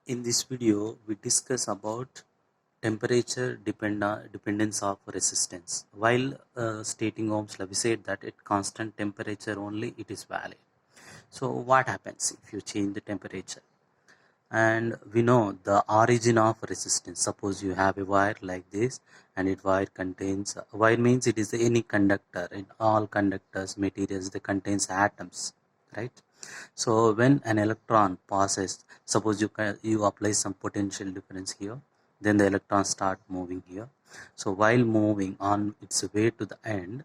In this video, we discuss about dependence of resistance. While stating Ohm's law, we said that at constant temperature only it is valid. So what happens if you change the temperature? And we know the origin of resistance. Suppose you have a wire like this, and it wire means it is any conductor. In all conductors materials, they contains atoms, right? So when an electron passes, suppose you apply some potential difference here, then the electron start moving here. So while moving on its way to the end,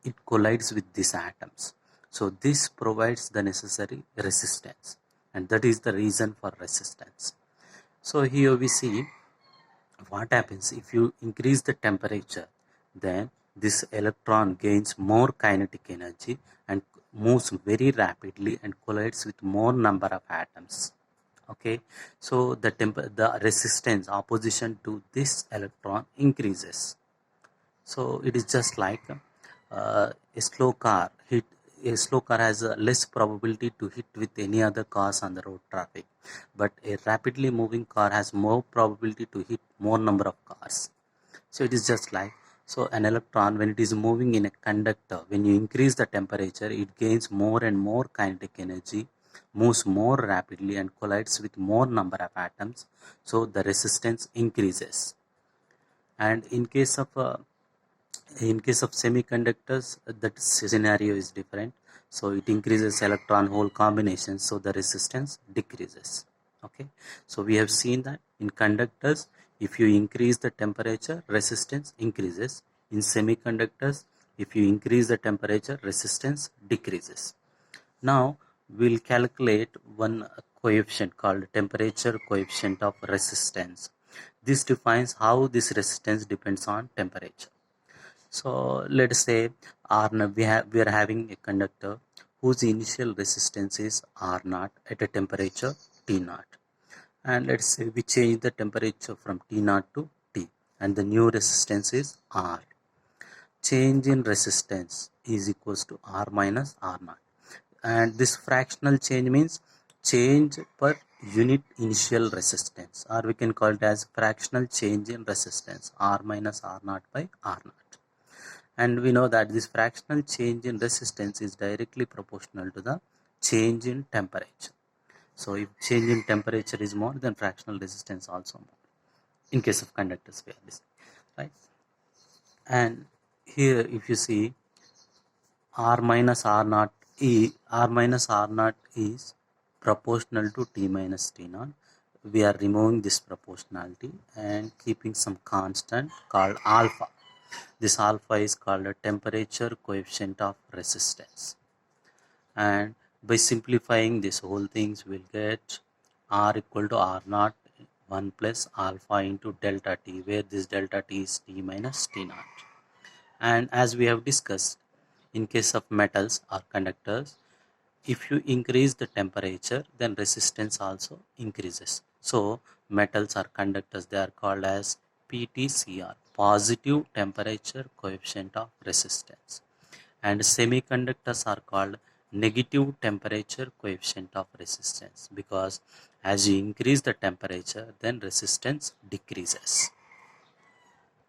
it collides with these atoms. So this provides the necessary resistance, and that is the reason for resistance. So here we see what happens if you increase the temperature, then this electron gains more kinetic energy and moves very rapidly and collides with more number of atoms. Okay, so the resistance opposition to this electron increases. So it is just like a slow car hit. A slow car has a less probability to hit with any other cars on the road traffic, but a rapidly moving car has more probability to hit more number of cars. So it is just like, so an electron, when it is moving in a conductor, when you increase the temperature, it gains more and more kinetic energy, moves more rapidly and collides with more number of atoms. So the resistance increases. And in case of semiconductors, that scenario is different. So it increases electron hole combinations, so the resistance decreases. Okay, so we have seen that in conductors, if you increase the temperature, resistance increases. In semiconductors, if you increase the temperature, resistance decreases. Now we'll calculate one coefficient called temperature coefficient of resistance. This defines how this resistance depends on temperature. So let's say we are having a conductor whose initial resistance is R naught at a temperature T naught. And let's say we change the temperature from T naught to T, and the new resistance is R. Change in resistance is equals to R minus R naught. And this fractional change means change per unit initial resistance, or we can call it as fractional change in resistance, R minus R naught by R naught. And we know that this fractional change in resistance is directly proportional to the change in temperature. So if change in temperature is more, then fractional resistance also more. In case of conductors, we have this, right? And here if you see R minus R naught is proportional to T minus T naught. We are removing this proportionality and keeping some constant called alpha. This alpha is called a temperature coefficient of resistance. And by simplifying this whole things, we'll get R equal to R naught 1 plus alpha into delta T, where this delta T is T minus T naught. And as we have discussed, in case of metals or conductors, if you increase the temperature, then resistance also increases. So metals or conductors, they are called as PTCR, positive temperature coefficient of resistance. And semiconductors are called negative temperature coefficient of resistance, because as you increase the temperature, then resistance decreases.